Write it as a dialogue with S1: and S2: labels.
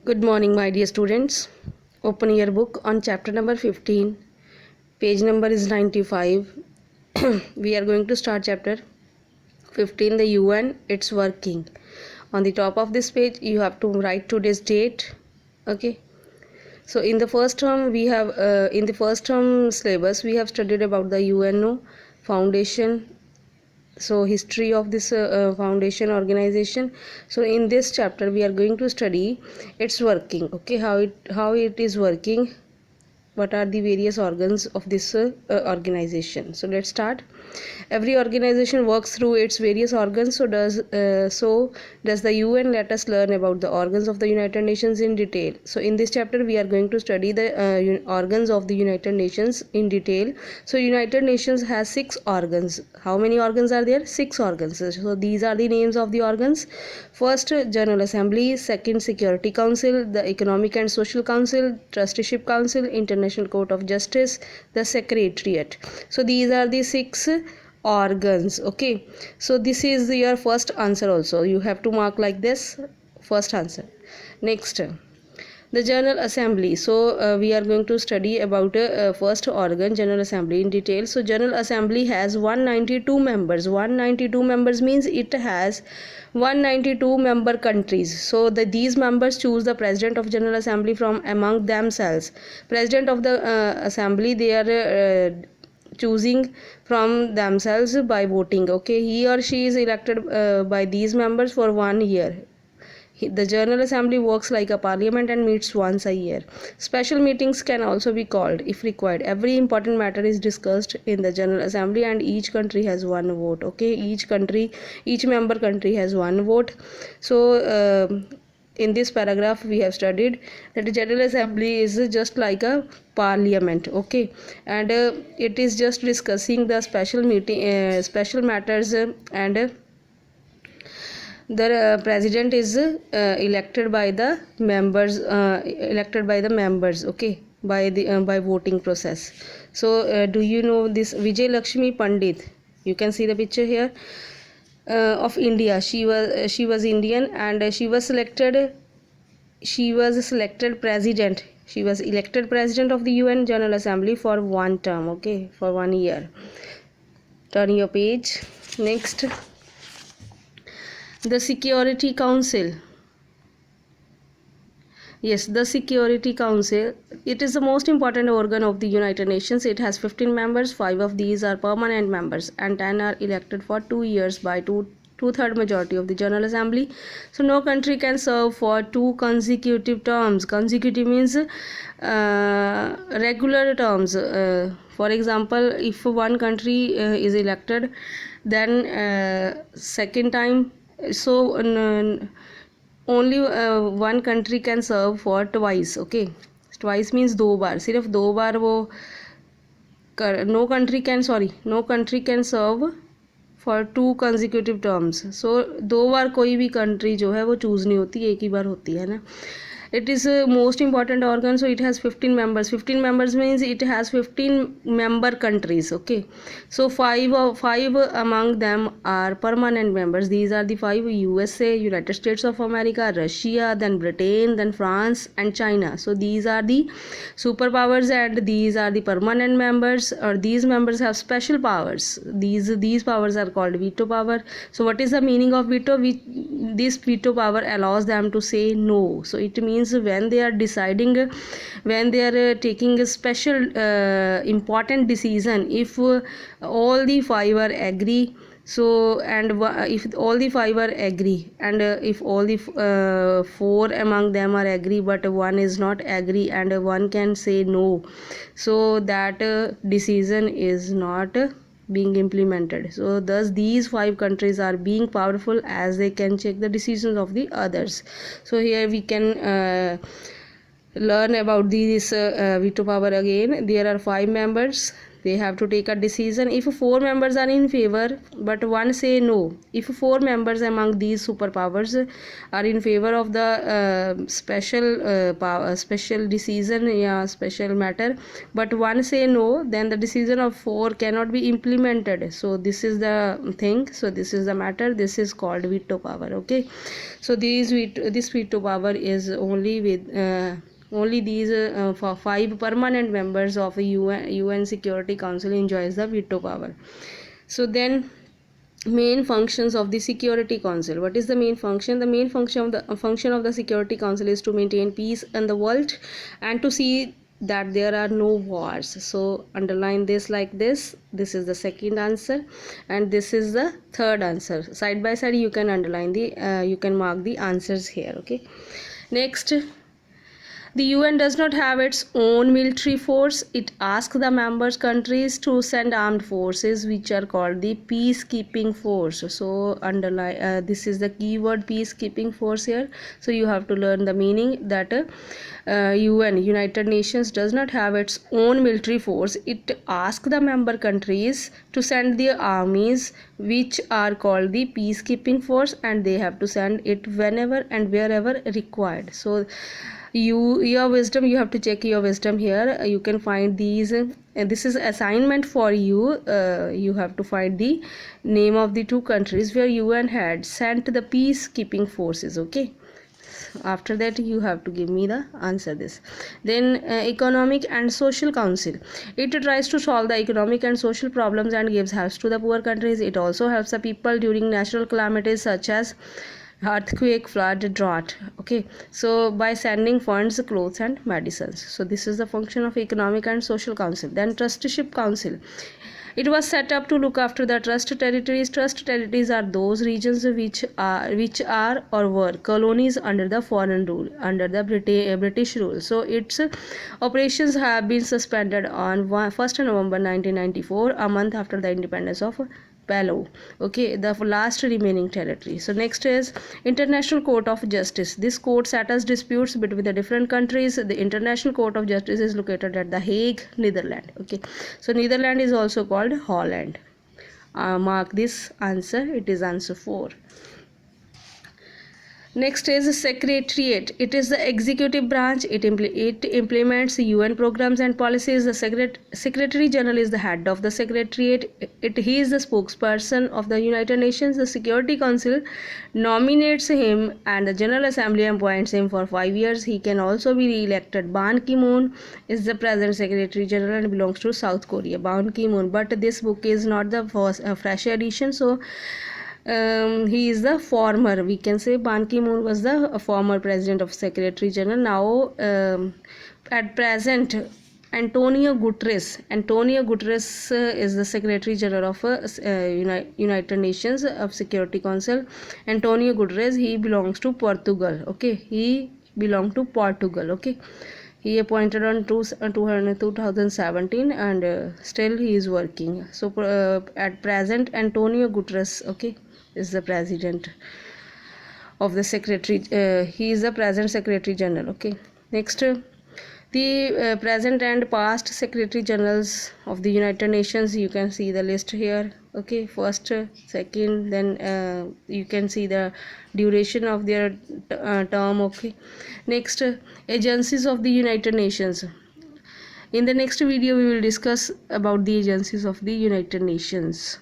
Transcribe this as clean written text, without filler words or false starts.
S1: Good morning, my dear students. Open your book on chapter number 15. Page number is 95. We are going to start chapter 15, the UN, it's working. On the top of this page, you have to write today's date. Okay. So in the first term, in the first term syllabus, we have studied about the UNO Foundation. So history of this foundation organization. So in this chapter we are going to study its working. Okay, how it is working, what are the various organs of this organization. So let's start. Every organization works through its various organs. So does the UN. Let us learn about the organs of the United Nations in detail. So in this chapter we are going to study the organs of the United Nations in detail. So United Nations has 6 organs. How many organs are there? 6 organs. So these are the names of the organs. First, General Assembly. Second, Security Council. The Economic and Social Council. Trusteeship Council. International Court of Justice. The Secretariat. So these are the 6 organs. Okay, so this is your first answer. Also you have to mark like this, first answer. Next, the General Assembly. So we are going to study about first organ, General Assembly, in detail. So General Assembly has 192 members. 192 members means it has 192 member countries. So these members choose the president of General Assembly from among themselves. President of the assembly, they are choosing from themselves by voting. Okay, he or she is elected by these members for 1 year. The General Assembly works like a parliament and meets once a year. Special meetings can also be called if required. Every important matter is discussed in the General Assembly and each country has one vote. Okay, each member country has one vote. So in this paragraph we have studied that the General Assembly is just like a parliament. Okay, and it is just discussing the special matters, and the president is elected by the members. Okay, by voting process. So do you know this Vijay Lakshmi Pandit? You can see the picture here. Of India. She was Indian, and she was selected president. She was elected president of the UN General Assembly for 1 term. Okay, for 1 year. Turn your page. Next, the Security Council. Yes, the Security Council. It is the most important organ of the United Nations. It has 15 members. 5 of these are permanent members and 10 are elected for 2 years by two-third majority of the General Assembly. So no country can serve for 2 consecutive terms. Consecutive means regular terms. For example, if one country is elected, then second time, so only one country can serve for twice. Okay, twice means 2 बार, सिर्फ 2 बार वो no country can serve for 2 consecutive terms. So 2 बार कोई भी country जो है वो choose नहीं होती, एक ही बार होती है ना. It is a most important organ. So it has 15 members. 15 members means it has 15 member countries. Okay, so five among them are permanent members. These are the 5: USA, United States of America, Russia, then Britain, then France and China. So these are the superpowers and these are the permanent members, or these members have special powers. These powers are called veto power. So what is the meaning of veto? This veto power allows them to say no. So it means when they are deciding, when they are taking a special important decision, if all the 5 are agree, so and if all the 5 are agree, and if all the 4 among them are agree but one is not agree and one can say no, so that decision is not being implemented. So thus these 5 countries are being powerful as they can check the decisions of the others. So here we can learn about this veto power again. There are 5 members. they have to take a decision. If 4 members are in favor but one say no, if 4 members among these superpowers are in favor of the special decision, yeah, special matter, but one say no, then the decision of 4 cannot be implemented. So this is the thing, so this is the matter, this is called veto power. Okay, so this veto power is only with only these for 5 permanent members of a UN Security Council enjoys the veto power. So then, main functions of the Security Council. What is the main function? The main function of the Security Council is to maintain peace in the world and to see that there are no wars. So underline this like this. This is the second answer and this is the third answer. Side by side you can underline the you can mark the answers here. Okay, next, the UN does not have its own military force. It asks the member countries to send armed forces, which are called the peacekeeping force. So underline this is the keyword peacekeeping force here. So you have to learn the meaning that UN, United Nations, does not have its own military force. It asks the member countries to send their armies, which are called the peacekeeping force, and they have to send it whenever and wherever required. So your wisdom, you have to check your wisdom here. You can find these and this is assignment for you. You have to find the name of the 2 countries where UN had sent the peacekeeping forces. Okay, after that you have to give me the answer this. Then Economic and Social Council, it tries to solve the economic and social problems and gives help to the poor countries. It also helps the people during natural calamities such as earthquake, flood, drought. Okay, so by sending funds, clothes and medicines. So this is the function of Economic and Social Council. Then Trustship Council, it was set up to look after the trust territories. Trust territories are those regions which are or were colonies under the foreign rule, under the British rule. So its operations have been suspended on 1st November 1994, a month after the independence of Palau. Okay, the last remaining territory. So next is International Court of Justice. This court settles disputes between the different countries. The International Court of Justice is located at The Hague, Netherlands. Okay, so Netherlands is also called Holland. Mark this answer, it is answer 4. Next is Secretariat. It is the executive branch. It implements UN programs and policies. The Secretary General is the head of the Secretariat. He is the spokesperson of the United Nations. The Security Council nominates him and the General Assembly appoints him for 5 years. He can also be re-elected. Ban Ki-moon is the present Secretary General and belongs to South Korea. Ban Ki-moon. But this book is not the first fresh edition, so he is the former, we can say Ban Ki-moon was the former president of Secretary General. Now at present Antonio Guterres is the Secretary General of United Nations of Security Council. Antonio Guterres, he belongs to Portugal. Okay, he belongs to Portugal. Okay, he appointed on 2017 and still he is working. So at present Antonio Guterres, okay, is the president of the secretary. He is the present Secretary General. Okay, next the present and past Secretary Generals of the United Nations. You can see the list here. Okay, first, second, then you can see the duration of their term. Okay, next, agencies of the United Nations. In the next video we will discuss about the agencies of the United Nations.